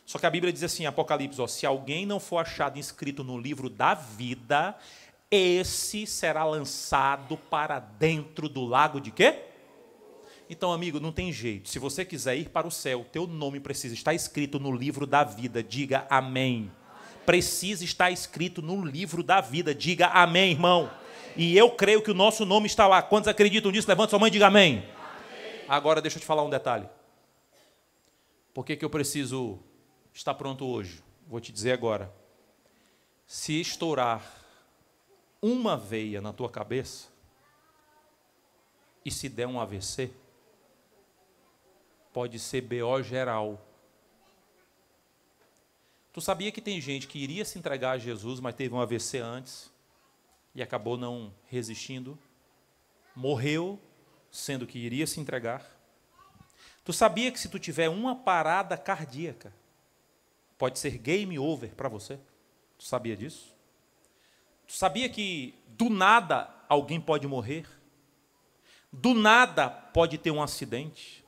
Só que a Bíblia diz assim, Apocalipse, ó, se alguém não for achado inscrito no livro da vida, esse será lançado para dentro do lago de quê? Então, amigo, não tem jeito. Se você quiser ir para o céu, teu nome precisa estar escrito no livro da vida. Diga amém. Precisa estar escrito no livro da vida. Diga amém, irmão. E eu creio que o nosso nome está lá. Quantos acreditam nisso? Levanta sua mão e diga amém. Amém. Agora deixa eu te falar um detalhe. Por que eu preciso estar pronto hoje? Vou te dizer agora. Se estourar uma veia na tua cabeça e se der um AVC, pode ser BO geral. Tu sabia que tem gente que iria se entregar a Jesus, mas teve um AVC antes e acabou não resistindo? Morreu, sendo que iria se entregar. Tu sabia que se tu tiver uma parada cardíaca, pode ser game over para você? Tu sabia disso? Tu sabia que do nada alguém pode morrer? Do nada pode ter um acidente?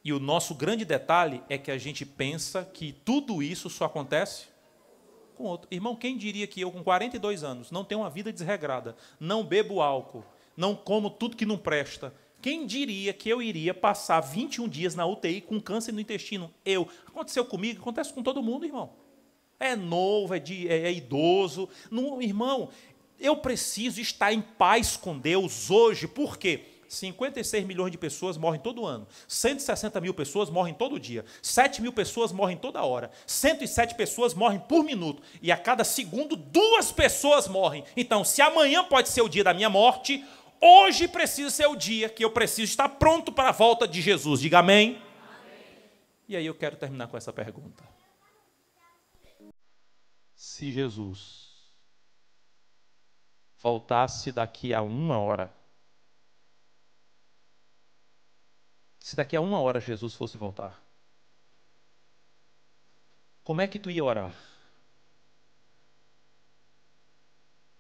E o nosso grande detalhe é que a gente pensa que tudo isso só acontece com outro. Irmão, quem diria que eu, com 42 anos, não tenho uma vida desregrada, não bebo álcool, não como tudo que não presta? Quem diria que eu iria passar 21 dias na UTI com câncer no intestino? Aconteceu comigo, acontece com todo mundo, irmão. É novo, é idoso. Não, irmão, eu preciso estar em paz com Deus hoje. Por quê? 56 milhões de pessoas morrem todo ano. 160 mil pessoas morrem todo dia. 7 mil pessoas morrem toda hora. 107 pessoas morrem por minuto. E a cada segundo, 2 pessoas morrem. Então, se amanhã pode ser o dia da minha morte, hoje precisa ser o dia que eu preciso estar pronto para a volta de Jesus. Diga amém. Amém. E aí eu quero terminar com essa pergunta. Se Jesus voltasse daqui a 1 hora, se daqui a 1 hora Jesus fosse voltar, como é que tu ia orar?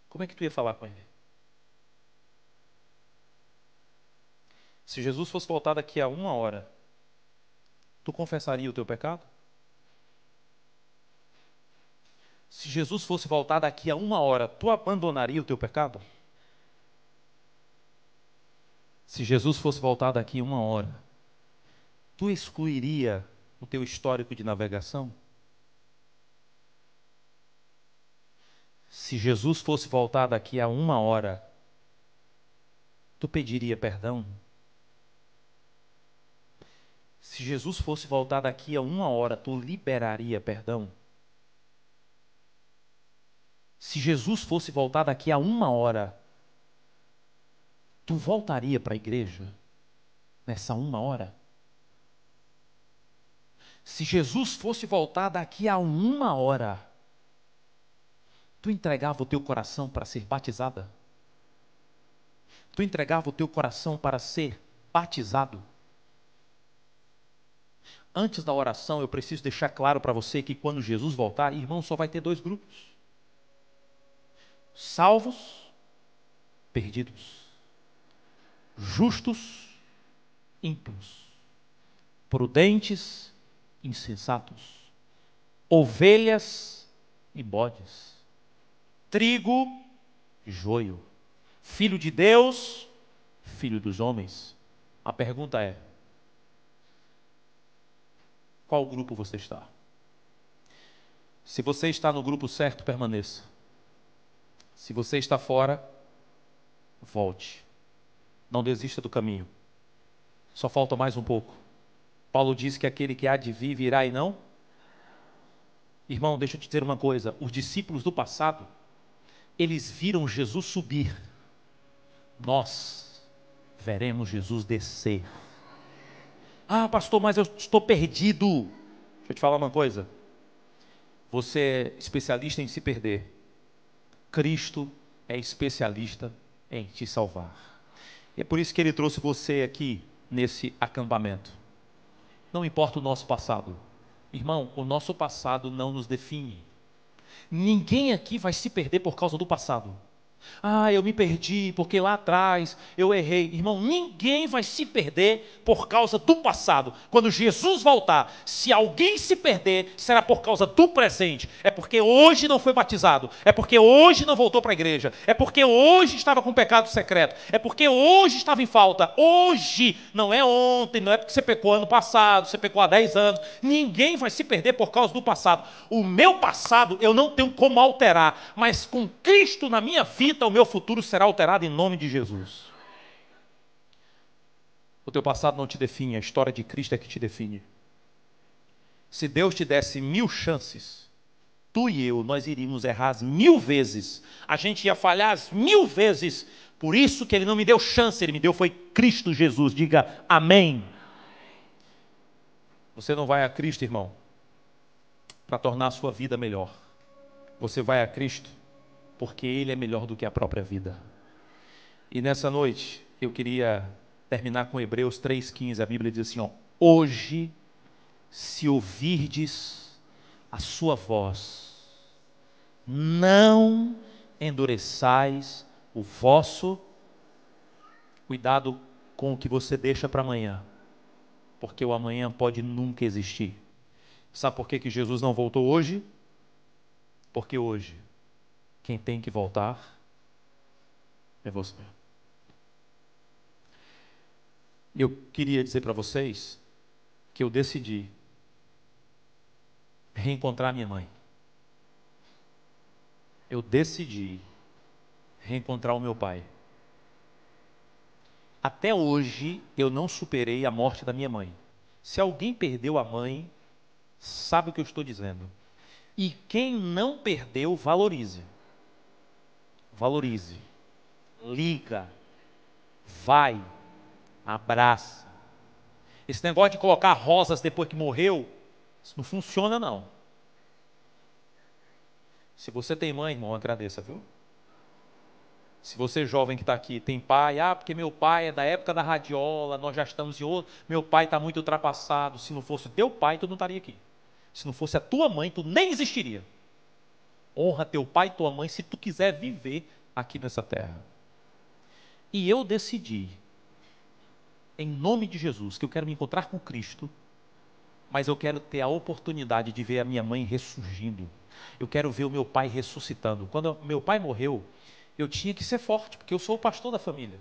Como é que tu ia falar com ele? Se Jesus fosse voltar daqui a 1 hora, tu confessaria o teu pecado? Se Jesus fosse voltar daqui a 1 hora, tu abandonaria o teu pecado? Se Jesus fosse voltar daqui a 1 hora, tu excluiria o teu histórico de navegação? Se Jesus fosse voltar daqui a 1 hora, tu pediria perdão? Se Jesus fosse voltar daqui a 1 hora, tu liberaria perdão? Se Jesus fosse voltar daqui a 1 hora, tu voltaria para a igreja nessa 1 hora? Se Jesus fosse voltar daqui a 1 hora, tu entregava o teu coração para ser batizada? Tu entregava o teu coração para ser batizado? Antes da oração, eu preciso deixar claro para você que quando Jesus voltar, irmão, só vai ter 2 grupos: salvos, perdidos; justos, ímpios; prudentes, insensatos; ovelhas e bodes; trigo e joio; filho de Deus, filho dos homens. A pergunta é: qual grupo você está? Se você está no grupo certo, permaneça. Se você está fora, volte. Não desista do caminho. Só falta mais um pouco. Paulo diz que aquele que há de vir virá e não. Irmão, deixa eu te dizer uma coisa. Os discípulos do passado, eles viram Jesus subir. Nós veremos Jesus descer. Ah, pastor, mas eu estou perdido. Deixa eu te falar uma coisa. Você é especialista em se perder. Cristo é especialista em te salvar. E é por isso que Ele trouxe você aqui nesse acampamento. Não importa o nosso passado. Irmão, o nosso passado não nos define. Ninguém aqui vai se perder por causa do passado. Ah, eu me perdi porque lá atrás eu errei. Irmão, ninguém vai se perder por causa do passado. Quando Jesus voltar, se alguém se perder, será por causa do presente. É porque hoje não foi batizado. É porque hoje não voltou para a igreja. É porque hoje estava com pecado secreto. É porque hoje estava em falta. Hoje, não é ontem, não é porque você pecou ano passado, você pecou há 10 anos. Ninguém vai se perder por causa do passado. O meu passado eu não tenho como alterar, mas com Cristo na minha vida, o meu futuro será alterado em nome de Jesus. O teu passado não te define, a história de Cristo é que te define. Se Deus te desse 1000 chances, tu e eu, nós iríamos errar as 1000 vezes. A gente ia falhar as 1000 vezes. Por isso que Ele não me deu chance, Ele me deu foi Cristo Jesus. Diga amém. Você não vai a Cristo, irmão, para tornar a sua vida melhor. Você vai a Cristo porque Ele é melhor do que a própria vida. E nessa noite, eu queria terminar com Hebreus 3,15. A Bíblia diz assim, hoje, se ouvirdes a sua voz, não endureçais o vosso. Cuidado com o que você deixa para amanhã. Porque o amanhã pode nunca existir. Sabe por que Jesus não voltou hoje? Porque hoje, quem tem que voltar é você. Eu queria dizer para vocês que eu decidi reencontrar minha mãe. Eu decidi reencontrar o meu pai. Até hoje eu não superei a morte da minha mãe. Se alguém perdeu a mãe, sabe o que eu estou dizendo. E quem não perdeu, valorize. Valorize. Liga. Vai. Abraça. Esse negócio de colocar rosas depois que morreu, isso não funciona não. Se você tem mãe, irmão, agradeça, viu? Se você jovem que está aqui tem pai, porque meu pai é da época da radiola, nós já estamos em outro, meu pai está muito ultrapassado. Se não fosse teu pai, tu não estaria aqui. Se não fosse a tua mãe, tu nem existiria. Honra teu pai e tua mãe se tu quiser viver aqui nessa terra. E eu decidi, em nome de Jesus, que eu quero me encontrar com Cristo, mas eu quero ter a oportunidade de ver a minha mãe ressurgindo. Eu quero ver o meu pai ressuscitando. Quando meu pai morreu, eu tinha que ser forte, porque eu sou o pastor da família.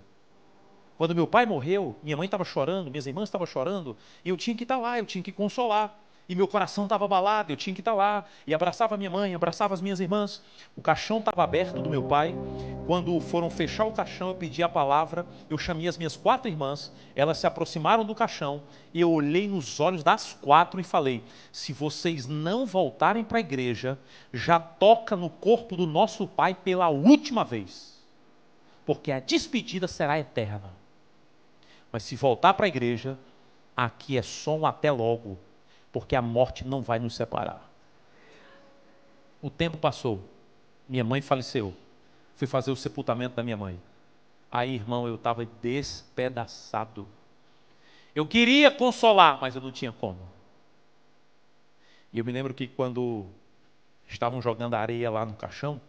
Quando meu pai morreu, minha mãe estava chorando, minhas irmãs estavam chorando, e eu tinha que estar lá, eu tinha que consolar. E meu coração estava abalado, eu tinha que estar lá. E abraçava minha mãe, abraçava as minhas irmãs. O caixão estava aberto do meu pai. Quando foram fechar o caixão, eu pedi a palavra. Eu chamei as minhas 4 irmãs. Elas se aproximaram do caixão. E eu olhei nos olhos das 4 e falei: se vocês não voltarem para a igreja, já toca no corpo do nosso pai pela última vez. Porque a despedida será eterna. Mas se voltar para a igreja, aqui é só um até logo. Porque a morte não vai nos separar. O tempo passou. Minha mãe faleceu. Fui fazer o sepultamento da minha mãe. Aí, irmão, eu estava despedaçado. Eu queria consolar, mas eu não tinha como. E eu me lembro que quando estavam jogando areia lá no caixão,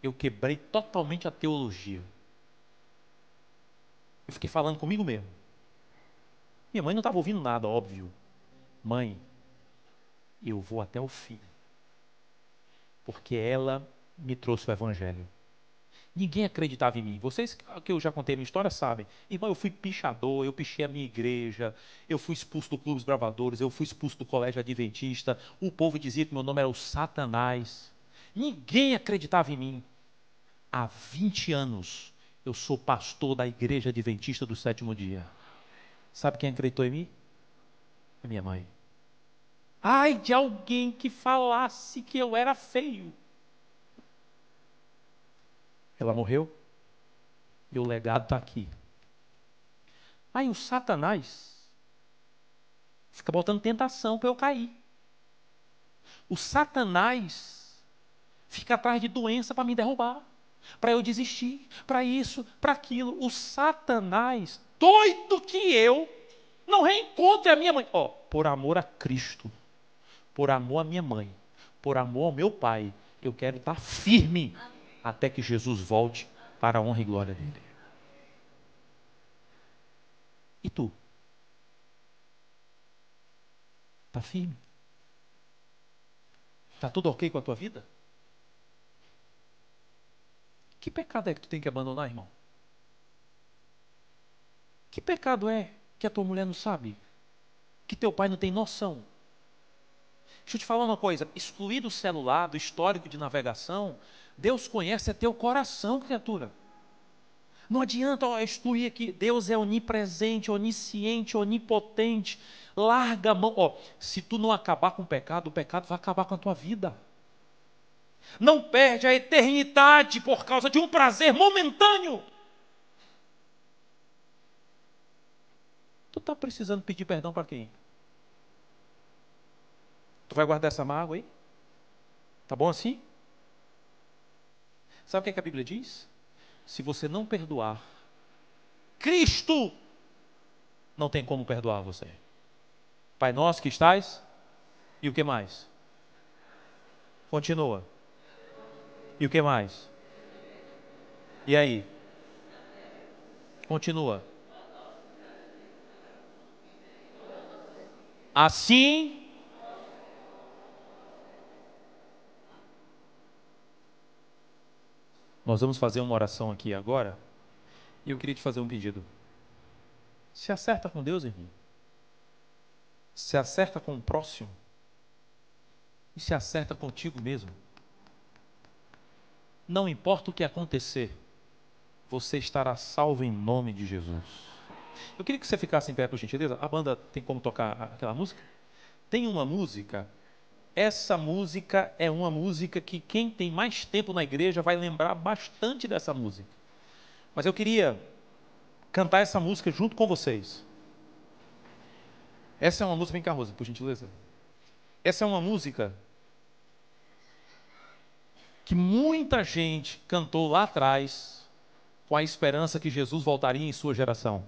eu quebrei totalmente a teologia. Eu fiquei falando comigo mesmo. Minha mãe não estava ouvindo nada, óbvio. Mãe, eu vou até o fim. Porque ela me trouxe o evangelho. Ninguém acreditava em mim. Vocês que eu já contei a minha história sabem. Irmão, eu fui pichador, eu pichei a minha igreja, eu fui expulso do Clube dos Bravadores, eu fui expulso do Colégio Adventista. O povo dizia que meu nome era o Satanás. Ninguém acreditava em mim. Há 20 anos eu sou pastor da Igreja Adventista do Sétimo Dia. Sabe quem acreditou em mim? A minha mãe. Ai de alguém que falasse que eu era feio. Ela morreu e o legado está aqui. Aí o Satanás fica botando tentação para eu cair. O Satanás fica atrás de doença para me derrubar, para eu desistir, para isso, para aquilo. O Satanás, doido que eu, não reencontre a minha mãe. Por amor a Cristo, por amor à minha mãe, por amor ao meu pai, eu quero estar firme até que Jesus volte para a honra e glória dele. E tu? Está firme? Está tudo ok com a tua vida? Que pecado é que tu tem que abandonar, irmão? Que pecado é que a tua mulher não sabe? Que teu pai não tem noção? Deixa eu te falar uma coisa, excluir do celular, do histórico de navegação, Deus conhece teu coração, criatura. Não adianta excluir aqui, Deus é onipresente, onisciente, onipotente. Larga a mão. Se tu não acabar com o pecado vai acabar com a tua vida. Não perde a eternidade por causa de um prazer momentâneo. Tu está precisando pedir perdão para quem? Tu vai guardar essa mágoa aí? Tá bom assim? Sabe o que é que a Bíblia diz? Se você não perdoar, Cristo não tem como perdoar você. Pai nosso que estás, e o que mais? Continua. E o que mais? E aí? Continua. Assim, nós vamos fazer uma oração aqui agora. E eu queria te fazer um pedido. Se acerta com Deus, irmão. Se acerta com o próximo. E se acerta contigo mesmo. Não importa o que acontecer, você estará salvo em nome de Jesus. Eu queria que você ficasse em pé, por gentileza. A banda tem como tocar aquela música? Tem uma música. Essa música é uma música que quem tem mais tempo na igreja vai lembrar bastante dessa música. Mas eu queria cantar essa música junto com vocês. Essa é uma música, vem cá, Rosa, por gentileza. Essa é uma música que muita gente cantou lá atrás com a esperança que Jesus voltaria em sua geração.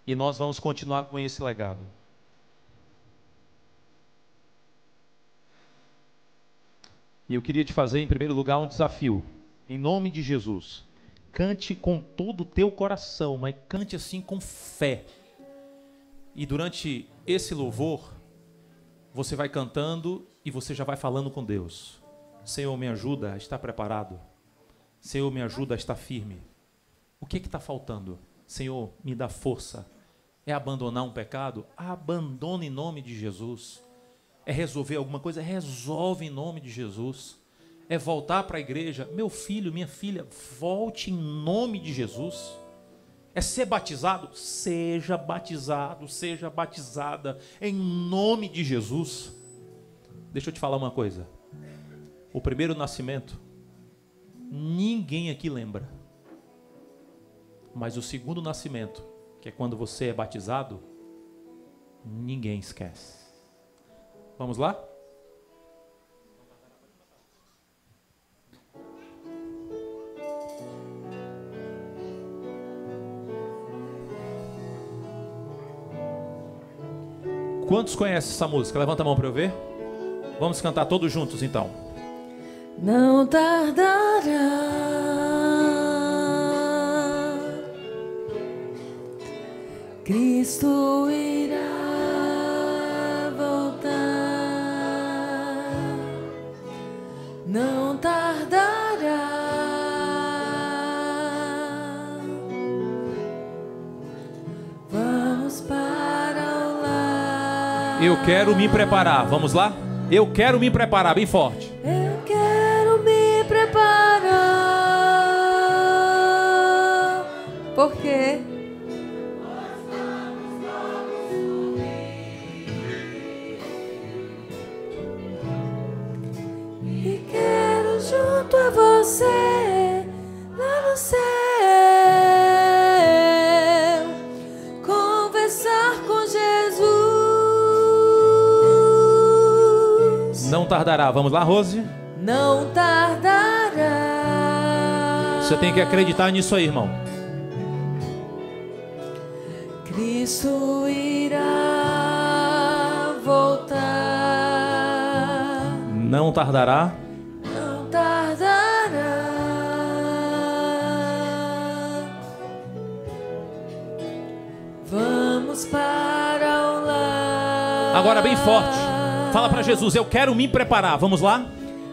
E nós vamos continuar com esse legado. E eu queria te fazer, em primeiro lugar, um desafio. Em nome de Jesus. Cante com todo o teu coração, mas cante assim com fé. E durante esse louvor, você vai cantando e você já vai falando com Deus. Senhor, me ajuda a estar preparado. Senhor, me ajuda a estar firme. O que está faltando? Senhor, me dá força. É abandonar um pecado? Abandone em nome de Jesus. É resolver alguma coisa? Resolve em nome de Jesus. É voltar para a igreja? Meu filho, minha filha, volte em nome de Jesus. É ser batizado? Seja batizado, seja batizada em nome de Jesus. Deixa eu te falar uma coisa. O primeiro nascimento, ninguém aqui lembra. Mas o segundo nascimento, que é quando você é batizado, ninguém esquece. Vamos lá? Quantos conhecem essa música? Levanta a mão para eu ver. Vamos cantar todos juntos então. Não tardará, Cristo irá voltar. Não tardará, vamos para o lar. Eu quero me preparar, vamos lá? Eu quero me preparar, bem forte. Eu quero me preparar. Por quê? E quero junto a você lá no céu conversar com Jesus. Não tardará, vamos lá, Rose? Não tardará. Você tem que acreditar nisso aí, irmão. Cristo irá voltar. Não tardará. Não tardará. Vamos para o lar. Agora bem forte. Fala para Jesus, eu quero me preparar. Vamos lá?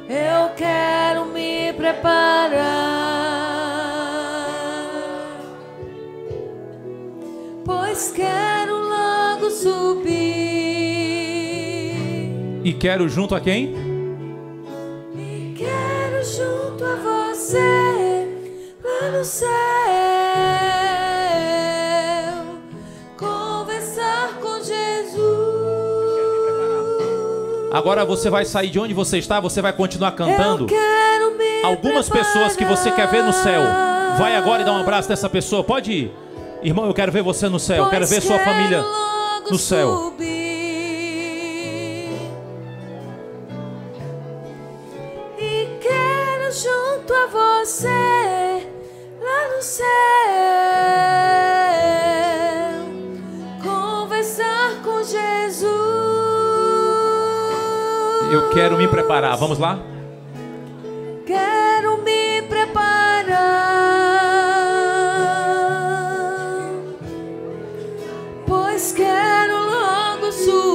Eu quero me preparar, pois quero logo subir. E quero junto a quem? E quero junto a você lá no céu conversar com Jesus. Agora você vai sair de onde você está, você vai continuar cantando. Eu quero me Algumas pessoas que você quer ver no céu, vai agora e dá um abraço nessa pessoa. Pode ir. Irmão, eu quero ver você no céu. Eu quero ver sua família no céu. Subir. E quero junto a você lá no céu conversar com Jesus. Eu quero me preparar. Vamos lá? Quero me preparar, pois quero logo subir.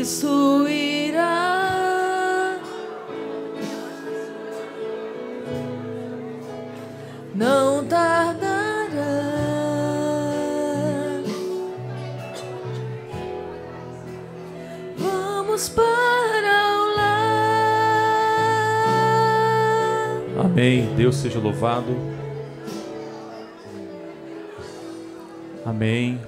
isso irá, não tardará. Vamos para o lar. Amém. Deus seja louvado. Amém.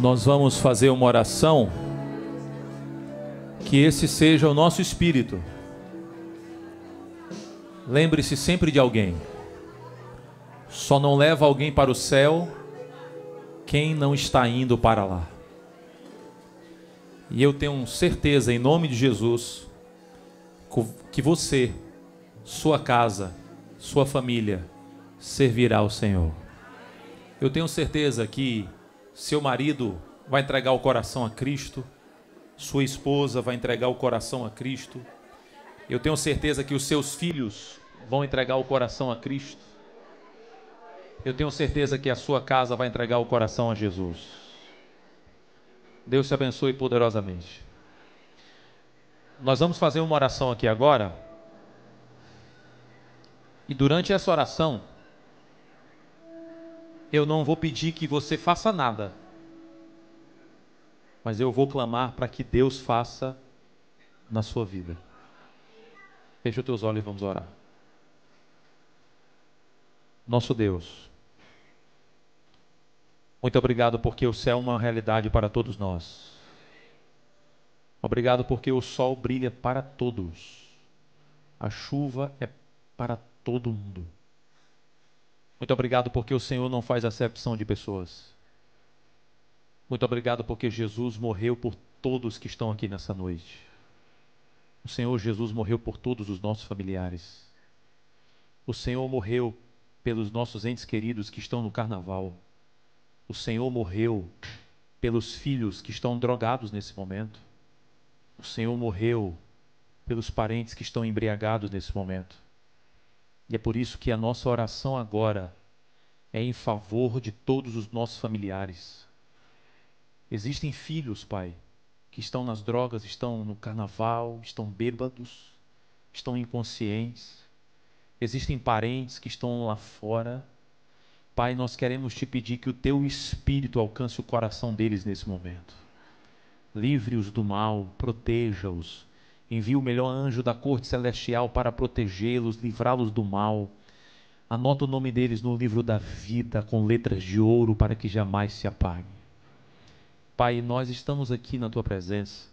Nós vamos fazer uma oração, que esse seja o nosso espírito. Lembre-se sempre de alguém. Só não leva alguém para o céu quem não está indo para lá. E eu tenho certeza, em nome de Jesus, que você, sua casa, sua família, servirá ao Senhor. Eu tenho certeza que seu marido vai entregar o coração a Cristo, sua esposa vai entregar o coração a Cristo. Eu tenho certeza que os seus filhos vão entregar o coração a Cristo. Eu tenho certeza que a sua casa vai entregar o coração a Jesus. Deus te abençoe poderosamente. Nós vamos fazer uma oração aqui agora. E durante essa oração, eu não vou pedir que você faça nada, mas eu vou clamar para que Deus faça na sua vida. Fecha os teus olhos e vamos orar. Nosso Deus, muito obrigado porque o céu é uma realidade para todos nós. Obrigado porque o sol brilha para todos. A chuva é para todo mundo. Muito obrigado porque o Senhor não faz acepção de pessoas. Muito obrigado porque Jesus morreu por todos que estão aqui nessa noite. O Senhor Jesus morreu por todos os nossos familiares. O Senhor morreu pelos nossos entes queridos que estão no carnaval. O Senhor morreu pelos filhos que estão drogados nesse momento. O Senhor morreu pelos parentes que estão embriagados nesse momento. E é por isso que a nossa oração agora é em favor de todos os nossos familiares. Existem filhos, Pai, que estão nas drogas, estão no carnaval, estão bêbados, estão inconscientes. Existem parentes que estão lá fora. Pai, nós queremos te pedir que o teu Espírito alcance o coração deles nesse momento. Livre-os do mal, proteja-os. Envie o melhor anjo da corte celestial para protegê-los, livrá-los do mal. Anota o nome deles no livro da vida com letras de ouro para que jamais se apague. Pai, nós estamos aqui na tua presença.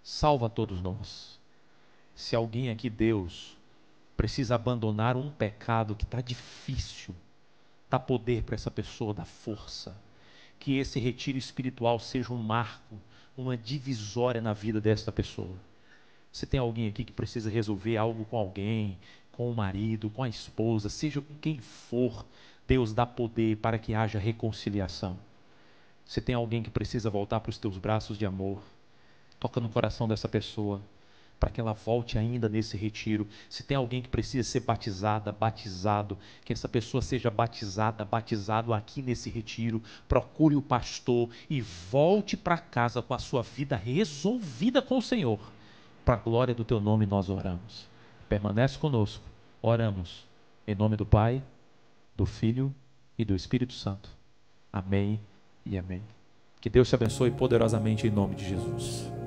Salva todos nós. Se alguém aqui, Deus, precisa abandonar um pecado que está difícil, dá poder para essa pessoa, dá força. Que esse retiro espiritual seja um marco, uma divisória na vida desta pessoa. Se tem alguém aqui que precisa resolver algo com alguém, com o marido, com a esposa, seja com quem for, Deus dá poder para que haja reconciliação. Se tem alguém que precisa voltar para os teus braços de amor, toca no coração dessa pessoa, para que ela volte ainda nesse retiro. Se tem alguém que precisa ser batizada, batizado, que essa pessoa seja batizada, batizado aqui nesse retiro. Procure o pastor e volte para casa com a sua vida resolvida com o Senhor. Para a glória do teu nome nós oramos. Permanece conosco. Oramos. Em nome do Pai, do Filho e do Espírito Santo. Amém e amém. Que Deus te abençoe poderosamente em nome de Jesus.